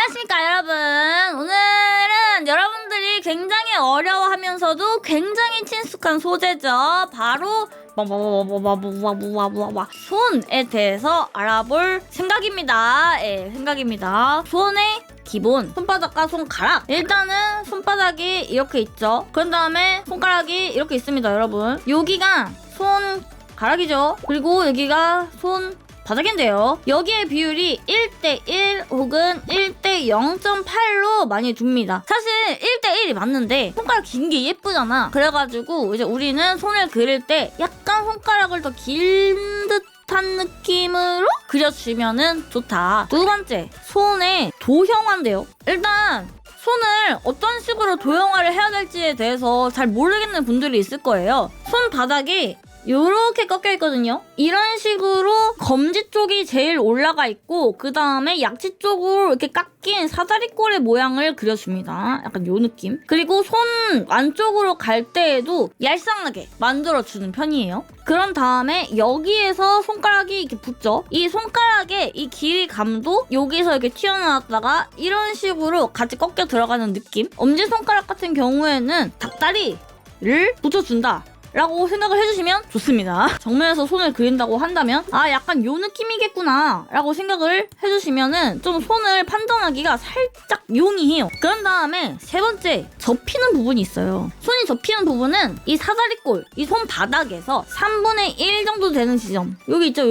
안녕하십니까 여러분. 오늘은 여러분들이 굉장히 어려워하면서도 굉장히 친숙한 소재죠. 바로 손에 대해서 알아볼 생각입니다. 생각입니다. 손의 기본, 손바닥과 손가락. 일단은 손바닥이 이렇게 있죠. 그런 다음에 손가락이 이렇게 있습니다, 여러분. 여기가 손가락이죠. 그리고 여기가 손바닥인데요. 여기의 비율이 1:1 혹은 1:0.8로 많이 둡니다. 사실 1:1이 맞는데 손가락 긴 게 예쁘잖아. 그래가지고 이제 우리는 손을 그릴 때 약간 손가락을 더 긴 듯한 느낌으로 그려주면은 좋다. 두 번째, 손의 도형화인데요. 일단 손을 어떤 식으로 도형화를 해야 될지에 대해서 잘 모르겠는 분들이 있을 거예요. 손바닥이 요렇게 꺾여 있거든요. 이런 식으로 검지 쪽이 제일 올라가 있고 그 다음에 약지 쪽으로 이렇게 깎인 사다리꼴의 모양을 그려줍니다. 약간 요 느낌. 그리고 손 안쪽으로 갈 때에도 얄쌍하게 만들어주는 편이에요. 그런 다음에 여기에서 손가락이 이렇게 붙죠. 이 손가락의 이 길이감도 여기서 이렇게 튀어나왔다가 이런 식으로 같이 꺾여 들어가는 느낌. 엄지손가락 같은 경우에는 닭다리를 붙여준다 라고 생각을 해주시면 좋습니다. 정면에서 손을 그린다고 한다면 약간 요 느낌이겠구나 라고 생각을 해주시면은 좀 손을 판단하기가 살짝 용이해요. 그런 다음에 세 번째, 접히는 부분이 있어요. 손이 접히는 부분은 이 사다리꼴, 이 손바닥에서 3분의 1 정도 되는 지점, 여기 있죠,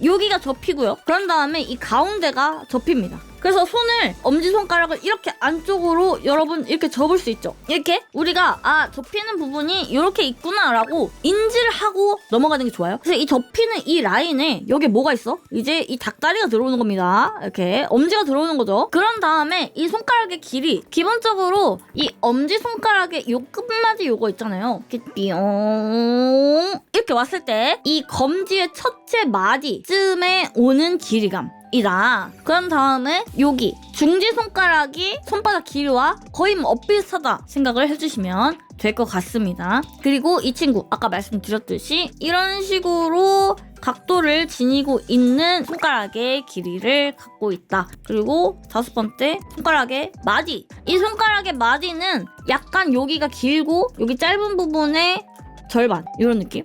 여기가 접히고요. 그런 다음에 이 가운데가 접힙니다. 그래서 손을, 엄지손가락을 이렇게 안쪽으로 여러분 이렇게 접을 수 있죠. 이렇게 우리가 접히는 부분이 이렇게 있구나 라고 인지를 하고 넘어가는 게 좋아요. 그래서 이 접히는 이 라인에 여기 뭐가 있어? 이제 이 닭다리가 들어오는 겁니다. 이렇게 엄지가 들어오는 거죠. 그런 다음에 이 손가락의 길이, 기본적으로 이 엄지손가락의 요 끝마디 요거 있잖아요. 이렇게 삐용 이렇게 왔을 때 이 검지의 첫째 마디쯤에 오는 길이감 이다. 그런 다음에 여기 중지손가락이 손바닥 길이와 거의 엇비슷하다 생각을 해주시면 될 것 같습니다. 그리고 이 친구 아까 말씀드렸듯이 이런 식으로 각도를 지니고 있는 손가락의 길이를 갖고 있다. 그리고 다섯 번째, 손가락의 마디. 이 손가락의 마디는 약간 여기가 길고 여기 짧은 부분의 절반 이런 느낌.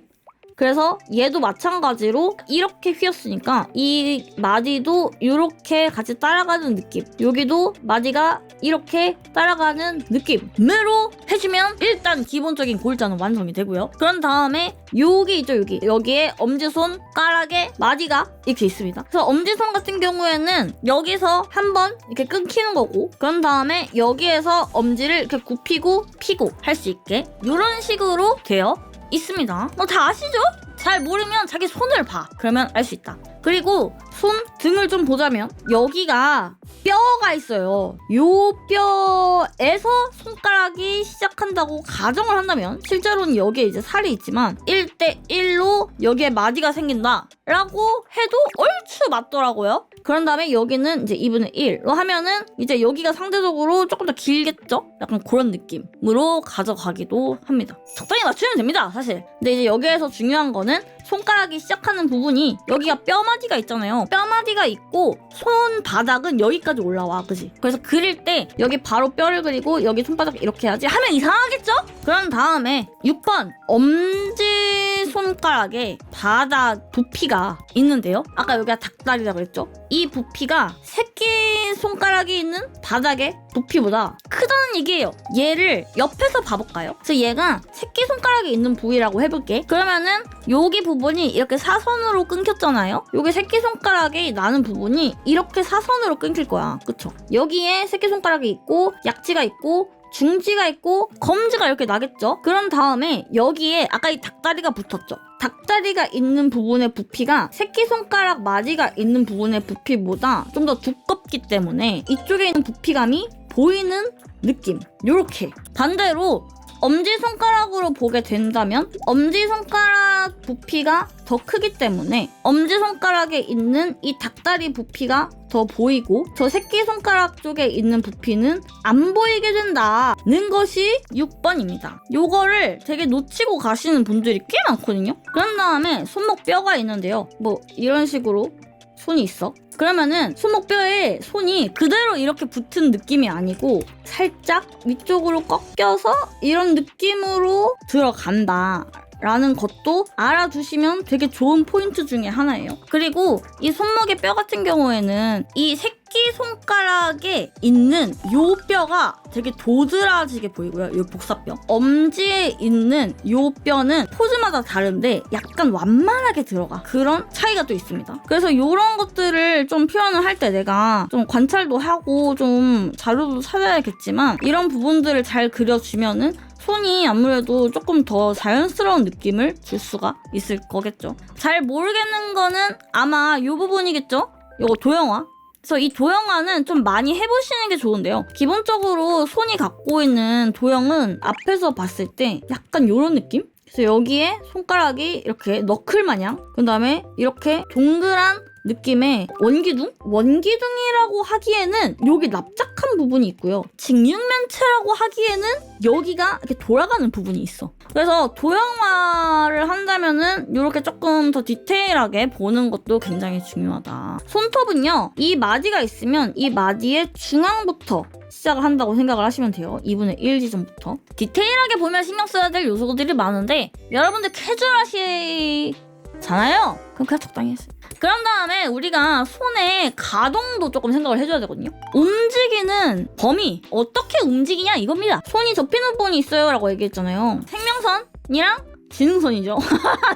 그래서 얘도 마찬가지로 이렇게 휘었으니까 이 마디도 이렇게 같이 따라가는 느낌, 여기도 마디가 이렇게 따라가는 느낌으로 해주면 일단 기본적인 골자는 완성이 되고요. 그런 다음에 여기 있죠, 여기에 엄지손가락에 마디가 이렇게 있습니다. 그래서 엄지손 같은 경우에는 여기서 한번 이렇게 끊기는 거고, 그런 다음에 여기에서 엄지를 이렇게 굽히고 피고 할 수 있게 이런 식으로 되어 있습니다. 다 아시죠? 잘 모르면 자기 손을 봐. 그러면 알 수 있다. 그리고 손 등을 좀 보자면 여기가 뼈가 있어요. 요 뼈에서 손가락이 시작한다고 가정을 한다면, 실제로는 여기에 이제 살이 있지만 1:1로 여기에 마디가 생긴다 라고 해도 얼추 맞더라고요. 그런 다음에 여기는 이제 2분의 1로 하면은 이제 여기가 상대적으로 조금 더 길겠죠? 약간 그런 느낌으로 가져가기도 합니다. 적당히 맞추면 됩니다, 사실. 근데 이제 여기에서 중요한 거는 손가락이 시작하는 부분이 여기가 뼈마디가 있잖아요. 뼈마디가 있고 손바닥은 여기까지 올라와, 그지? 그래서 그릴 때 여기 바로 뼈를 그리고 여기 손바닥 이렇게 해야지 하면 이상하겠죠? 그런 다음에 6번, 엄지손가락에 바닥 부피가 있는데요. 아까 여기가 닭다리라고 했죠? 이 부피가 새끼손가락이 있는 바닥의 부피보다 크다는 얘기예요. 얘를 옆에서 봐볼까요? 그래서 얘가 새끼손가락이 있는 부위라고 해볼게. 그러면은 여기 부분이 이렇게 사선으로 끊겼잖아요. 여기 새끼손가락이 나는 부분이 이렇게 사선으로 끊길 거야. 그쵸? 여기에 새끼손가락이 있고 약지가 있고 중지가 있고 검지가 이렇게 나겠죠? 그런 다음에 여기에 아까 이 닭다리가 붙었죠? 닭다리가 있는 부분의 부피가 새끼손가락 마디가 있는 부분의 부피보다 좀 더 두껍기 때문에 이쪽에 있는 부피감이 보이는 느낌. 요렇게. 반대로 엄지손가락으로 보게 된다면 엄지손가락 부피가 더 크기 때문에 엄지손가락에 있는 이 닭다리 부피가 더 보이고 저 새끼손가락 쪽에 있는 부피는 안 보이게 된다는 것이 6번입니다. 요거를 되게 놓치고 가시는 분들이 꽤 많거든요. 그런 다음에 손목 뼈가 있는데요. 뭐 이런 식으로 손이 있어. 그러면은 손목뼈에 손이 그대로 이렇게 붙은 느낌이 아니고 살짝 위쪽으로 꺾여서 이런 느낌으로 들어간다 라는 것도 알아두시면 되게 좋은 포인트 중에 하나예요. 그리고 이 손목의 뼈 같은 경우에는 이 새끼손가락에 있는 요 뼈가 되게 도드라지게 보이고요. 이 복사뼈. 엄지에 있는 요 뼈는 포즈마다 다른데 약간 완만하게 들어가. 그런 차이가 또 있습니다. 그래서 이런 것들을 좀 표현을 할 때 내가 좀 관찰도 하고 좀 자료도 찾아야겠지만 이런 부분들을 잘 그려주면은 손이 아무래도 조금 더 자연스러운 느낌을 줄 수가 있을 거겠죠. 잘 모르겠는 거는 아마 이 부분이겠죠? 이거 도형화. 그래서 이 도형화는 좀 많이 해보시는 게 좋은데요. 기본적으로 손이 갖고 있는 도형은 앞에서 봤을 때 약간 이런 느낌? 그래서 여기에 손가락이 이렇게 너클 마냥, 그 다음에 이렇게 동그란 느낌의 원기둥? 원기둥이라고 하기에는 여기 납작한 부분이 있고요. 직육면체라고 하기에는 여기가 이렇게 돌아가는 부분이 있어. 그래서 도형화를 한다면은 이렇게 조금 더 디테일하게 보는 것도 굉장히 중요하다. 손톱은요, 이 마디가 있으면 이 마디의 중앙부터 시작을 한다고 생각을 하시면 돼요. 2분의 1 지점부터. 디테일하게 보면 신경 써야 될 요소들이 많은데 여러분들 캐주얼하시잖아요? 그럼 그냥 적당히 했어요. 그런 다음에 우리가 손의 가동도 조금 생각을 해줘야 되거든요. 움직이는 범위, 어떻게 움직이냐 이겁니다. 손이 접히는 부분이 있어요 라고 얘기했잖아요. 생명선이랑 지능선이죠.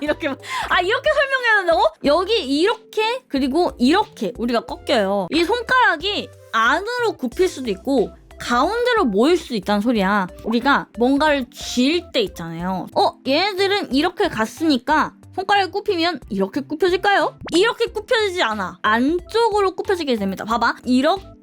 이렇게 설명해야 된다고? 여기 이렇게 그리고 이렇게 우리가 꺾여요. 이 손가락이 안으로 굽힐 수도 있고 가운데로 모일 수도 있다는 소리야. 우리가 뭔가를 쥘 때 있잖아요. 얘네들은 이렇게 갔으니까 손가락을 굽히면 이렇게 굽혀질까요? 이렇게 굽혀지지 않아. 안쪽으로 굽혀지게 됩니다. 봐봐. 이렇게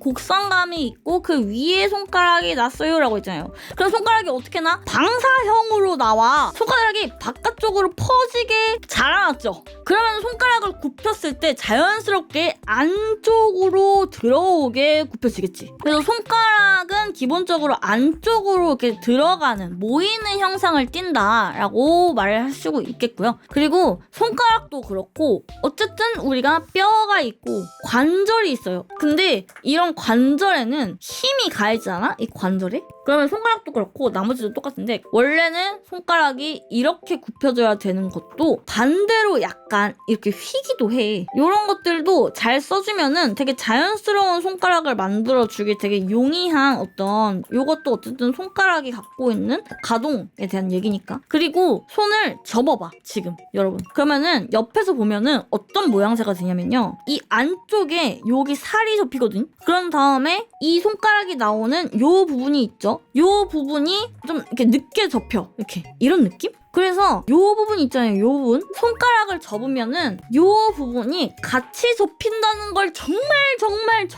곡선감이 있고 그 위에 손가락이 났어요 라고 했잖아요. 그럼 손가락이 어떻게 나? 방사형으로 나와. 손가락이 바깥쪽으로 퍼지게 자라났죠. 그러면 손가락을 굽혔을 때 자연스럽게 안쪽으로 들어오게 굽혀지겠지. 그래서 손가락은 기본적으로 안쪽으로 이렇게 들어가는 모이는 형상을 띈다 라고 말을 할 수 있겠고요. 그리고 손가락도 그렇고 어쨌든 우리가 뼈가 있고 관절이 있어요. 근데 이런 관절에는 힘이 가해지잖아? 이 관절에? 그러면 손가락도 그렇고 나머지도 똑같은데 원래는 손가락이 이렇게 굽혀져야 되는 것도 반대로 약간 이렇게 휘기도 해. 이런 것들도 잘 써주면은 되게 자연스러운 손가락을 만들어주기 되게 용이한 어떤 요것도 어쨌든 손가락이 갖고 있는 가동에 대한 얘기니까. 그리고 손을 접어봐 지금 여러분. 그러면은 옆에서 보면은 어떤 모양새가 되냐면요. 이 안쪽에 여기 살이 접히거든. 그런 다음에 이 손가락이 나오는 요 부분이 있죠. 요 부분이 좀 이렇게 늦게 접혀. 이렇게 이런 느낌? 그래서 요 부분 있잖아요. 요 부분 손가락을 접으면은 요 부분이 같이 접힌다는 걸 정말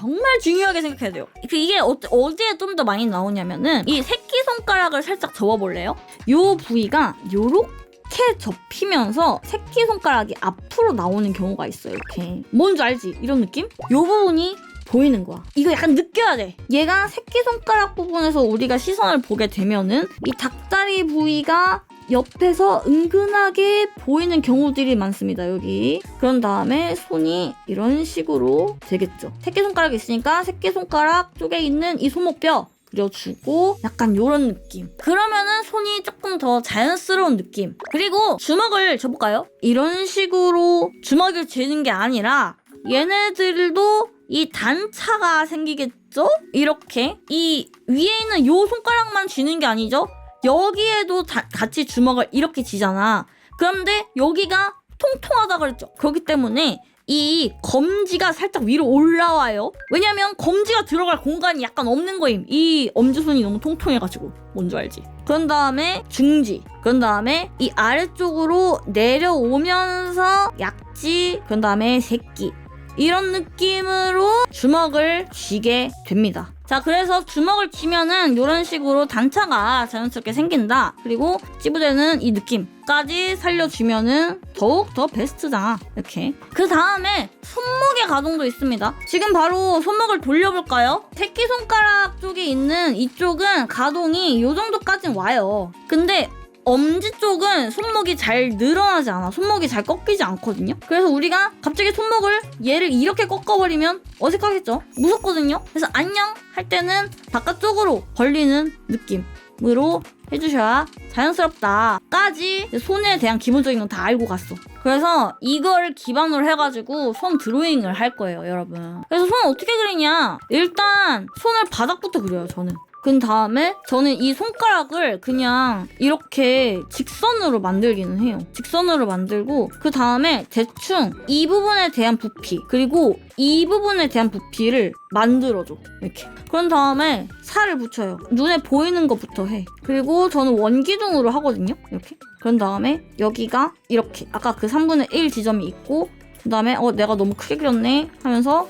중요하게 생각해야 돼요. 이게 어디에 좀 더 많이 나오냐면은 이 새끼손가락을 살짝 접어볼래요? 요 부위가 요렇게 접히면서 새끼손가락이 앞으로 나오는 경우가 있어요. 이렇게 뭔지 알지? 이런 느낌? 요 부분이 보이는 거야. 이거 약간 느껴야 돼. 얘가 새끼손가락 부분에서 우리가 시선을 보게 되면은 이 닭다리 부위가 옆에서 은근하게 보이는 경우들이 많습니다. 여기. 그런 다음에 손이 이런 식으로 되겠죠. 새끼손가락이 있으니까 새끼손가락 쪽에 있는 이 손목뼈 그려주고 약간 요런 느낌. 그러면은 손이 조금 더 자연스러운 느낌. 그리고 주먹을 줘볼까요? 이런 식으로 주먹을 쥐는 게 아니라 얘네들도 이 단차가 생기겠죠? 이렇게 이 위에 있는 요 손가락만 쥐는 게 아니죠? 여기에도 같이 주먹을 이렇게 쥐잖아. 그런데 여기가 통통하다 그랬죠? 그렇기 때문에 이 검지가 살짝 위로 올라와요. 왜냐면 검지가 들어갈 공간이 약간 없는 거임. 이 엄지손이 너무 통통해가지고. 뭔지 알지? 그런 다음에 중지. 그런 다음에 이 아래쪽으로 내려오면서 약지. 그런 다음에 새끼. 이런 느낌으로 주먹을 쥐게 됩니다. 자, 그래서 주먹을 쥐면은 이런 식으로 단차가 자연스럽게 생긴다. 그리고 찌부대는 이 느낌까지 살려주면은 더욱 더 베스트다. 이렇게. 그 다음에 손목의 가동도 있습니다. 지금 바로 손목을 돌려볼까요? 새끼손가락 쪽에 있는 이쪽은 가동이 이 정도까진 와요. 근데 엄지 쪽은 손목이 잘 늘어나지 않아. 손목이 잘 꺾이지 않거든요. 그래서 우리가 갑자기 손목을 얘를 이렇게 꺾어버리면 어색하겠죠? 무섭거든요. 그래서 안녕 할 때는 바깥쪽으로 벌리는 느낌으로 해주셔야 자연스럽다까지 손에 대한 기본적인 건 다 알고 갔어. 그래서 이거를 기반으로 해가지고 손 드로잉을 할 거예요, 여러분. 그래서 손 어떻게 그리냐? 일단 손을 바닥부터 그려요, 저는. 그 다음에 저는 이 손가락을 그냥 이렇게 직선으로 만들기는 해요. 직선으로 만들고 그 다음에 대충 이 부분에 대한 부피 그리고 이 부분에 대한 부피를 만들어줘. 이렇게. 그런 다음에 살을 붙여요. 눈에 보이는 것부터 해. 그리고 저는 원기둥으로 하거든요. 이렇게. 그런 다음에 여기가 이렇게 아까 그 3분의 1 지점이 있고 그 다음에 내가 너무 크게 그렸네 하면서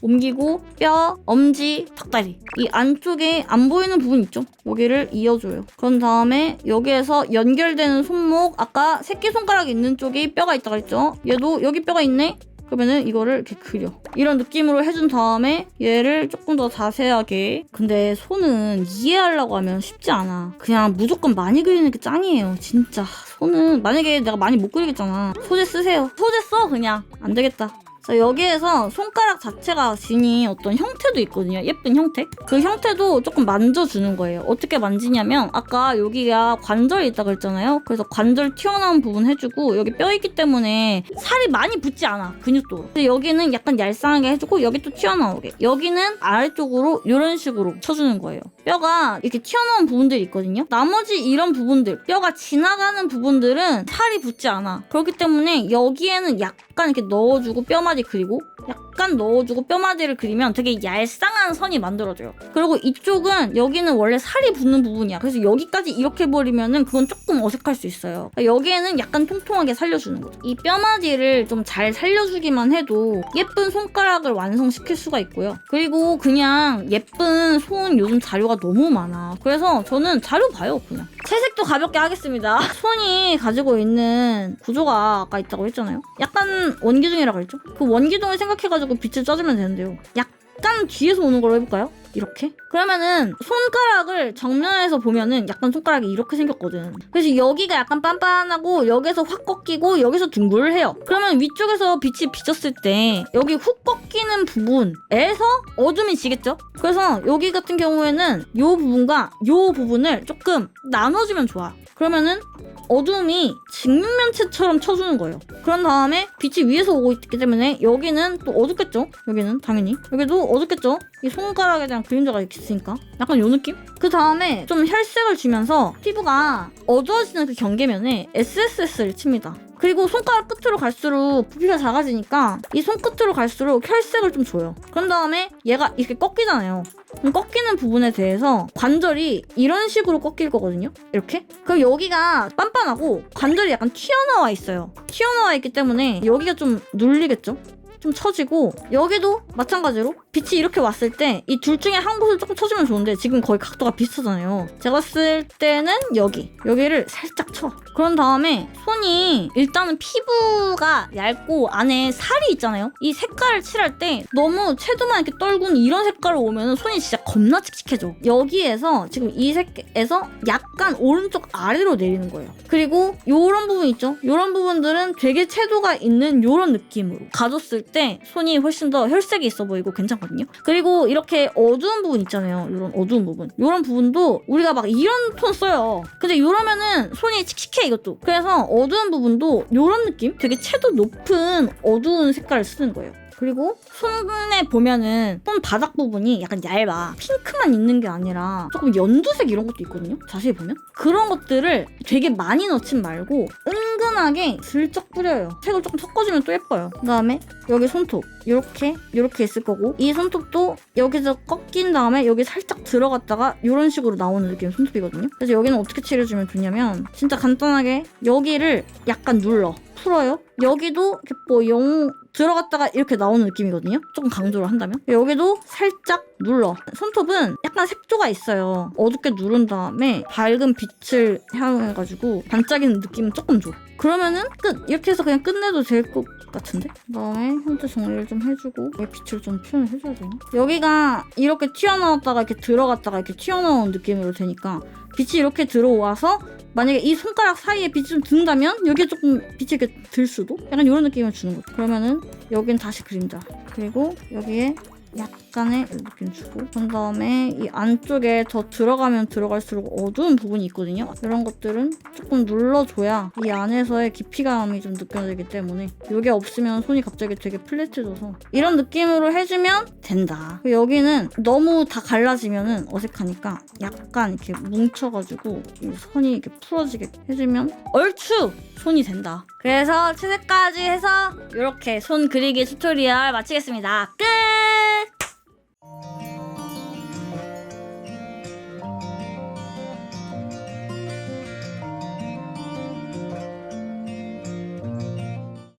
옮기고 뼈, 엄지, 닭다리 이 안쪽에 안 보이는 부분 있죠? 여기를 이어줘요. 그런 다음에 여기에서 연결되는 손목 아까 새끼손가락 있는 쪽이 뼈가 있다고 했죠? 얘도 여기 뼈가 있네? 그러면은 이거를 이렇게 그려. 이런 느낌으로 해준 다음에 얘를 조금 더 자세하게. 근데 손은 이해하려고 하면 쉽지 않아. 그냥 무조건 많이 그리는 게 짱이에요. 진짜. 손은 만약에 내가 많이 못 그리겠잖아. 소재 쓰세요. 소재 써 그냥. 안 되겠다. 여기에서 손가락 자체가 지닌 어떤 형태도 있거든요. 예쁜 형태. 그 형태도 조금 만져주는 거예요. 어떻게 만지냐면 아까 여기가 관절이 있다고 했잖아요. 그래서 관절 튀어나온 부분 해주고 여기 뼈 있기 때문에 살이 많이 붙지 않아. 근육도로. 근데 여기는 약간 얄쌍하게 해주고 여기 또 튀어나오게. 여기는 아래쪽으로 이런 식으로 쳐주는 거예요. 뼈가 이렇게 튀어나온 부분들이 있거든요. 나머지 이런 부분들, 뼈가 지나가는 부분들은 살이 붙지 않아. 그렇기 때문에 여기에는 약간 이렇게 넣어주고 뼈마디 그리고 약간 넣어주고 뼈마디를 그리면 되게 얄쌍한 선이 만들어져요. 그리고 이쪽은 여기는 원래 살이 붙는 부분이야. 그래서 여기까지 이렇게 해버리면은 그건 조금 어색할 수 있어요. 여기에는 약간 통통하게 살려주는 거죠. 이 뼈마디를 좀 잘 살려주기만 해도 예쁜 손가락을 완성시킬 수가 있고요. 그리고 그냥 예쁜 손 요즘 자료가 너무 많아. 그래서 저는 자료 봐요, 그냥. 채색도 가볍게 하겠습니다. 손이 가지고 있는 구조가 아까 있다고 했잖아요. 약간 원기둥이라고 했죠? 그 원기둥을 생각해가지고 빛을 짜주면 되는데요. 약간 뒤에서 오는 걸로 해볼까요? 이렇게? 그러면은 손가락을 정면에서 보면은 약간 손가락이 이렇게 생겼거든. 그래서 여기가 약간 빤빤하고 여기서 확 꺾이고 여기서 둥글을 해요. 그러면 위쪽에서 빛이 비쳤을 때 여기 훅 꺾이는 부분에서 어둠이 지겠죠? 그래서 여기 같은 경우에는 이 부분과 이 부분을 조금 나눠주면 좋아. 그러면은 어둠이 직육면체처럼 쳐주는 거예요. 그런 다음에 빛이 위에서 오고 있기 때문에 여기는 또 어둡겠죠? 여기는 당연히. 여기도 어둡겠죠? 이 손가락에 대한 그림자가 이렇게 있으니까. 약간 요 느낌? 그 다음에 좀 혈색을 주면서 피부가 어두워지는 그 경계면에 SSS를 칩니다. 그리고 손가락 끝으로 갈수록 부피가 작아지니까 이 손끝으로 갈수록 혈색을 좀 줘요. 그런 다음에 얘가 이렇게 꺾이잖아요. 그럼 꺾이는 부분에 대해서 관절이 이런 식으로 꺾일 거거든요. 이렇게. 그럼 여기가 빤빤하고 관절이 약간 튀어나와 있어요. 튀어나와 있기 때문에 여기가 좀 눌리겠죠? 좀 처지고 여기도 마찬가지로 빛이 이렇게 왔을 때 이 둘 중에 한 곳을 조금 쳐주면 좋은데 지금 거의 각도가 비슷하잖아요. 제가 봤을 때는 여기를 살짝 쳐. 그런 다음에 손이 일단은 피부가 얇고 안에 살이 있잖아요. 이 색깔을 칠할 때 너무 채도만 이렇게 떨군 이런 색깔로 오면 손이 진짜 겁나 칙칙해져. 여기에서 지금 이 색에서 약간 오른쪽 아래로 내리는 거예요. 그리고 요런 부분 있죠? 요런 부분들은 되게 채도가 있는 요런 느낌으로 가줬을 때 손이 훨씬 더 혈색이 있어 보이고 괜찮거든요. 그리고 이렇게 어두운 부분 있잖아요. 이런 어두운 부분. 이런 부분도 우리가 막 이런 톤 써요. 근데 이러면은 손이 칙칙해 이것도. 그래서 어두운 부분도 이런 느낌? 되게 채도 높은 어두운 색깔을 쓰는 거예요. 그리고 손에 보면은 손 바닥 부분이 약간 얇아. 핑크만 있는 게 아니라 조금 연두색 이런 것도 있거든요. 자세히 보면. 그런 것들을 되게 많이 넣진 말고 은근하게 슬쩍 뿌려요. 색을 조금 섞어주면 또 예뻐요. 그 다음에 여기 손톱 이렇게 있을 거고 이 손톱도 여기서 꺾인 다음에 여기 살짝 들어갔다가 이런 식으로 나오는 느낌의 손톱이거든요. 그래서 여기는 어떻게 칠해주면 좋냐면 진짜 간단하게 여기를 약간 눌러. 풀어요. 여기도 이렇게 뽀용 들어갔다가 이렇게 나오는 느낌이거든요. 조금 강조를 한다면. 여기도 살짝 눌러. 손톱은 약간 색조가 있어요. 어둡게 누른 다음에 밝은 빛을 향해가지고 반짝이는 느낌은 조금 줘. 그러면은 끝! 이렇게 해서 그냥 끝내도 될 것 같은데? 그다음에 형태 정리를 좀 해주고 왜 빛을 좀 표현을 해줘야 되나? 여기가 이렇게 튀어나왔다가 이렇게 들어갔다가 이렇게 튀어나온 느낌으로 되니까 빛이 이렇게 들어와서 만약에 이 손가락 사이에 빛이 좀 든다면 여기에 조금 빛이 이렇게 들 수도? 약간 이런 느낌을 주는 거죠. 그러면은 여긴 다시 그림자. 그리고 여기에 약간의 느낌 주고 그 다음에 이 안쪽에 더 들어가면 들어갈수록 어두운 부분이 있거든요. 이런 것들은 조금 눌러줘야 이 안에서의 깊이감이 좀 느껴지기 때문에 이게 없으면 손이 갑자기 되게 플랫해져서 이런 느낌으로 해주면 된다. 여기는 너무 다 갈라지면 어색하니까 약간 이렇게 뭉쳐가지고 이 선이 이렇게 풀어지게 해주면 얼추 손이 된다. 그래서 채색까지 해서 이렇게 손 그리기 튜토리얼 마치겠습니다. 끝!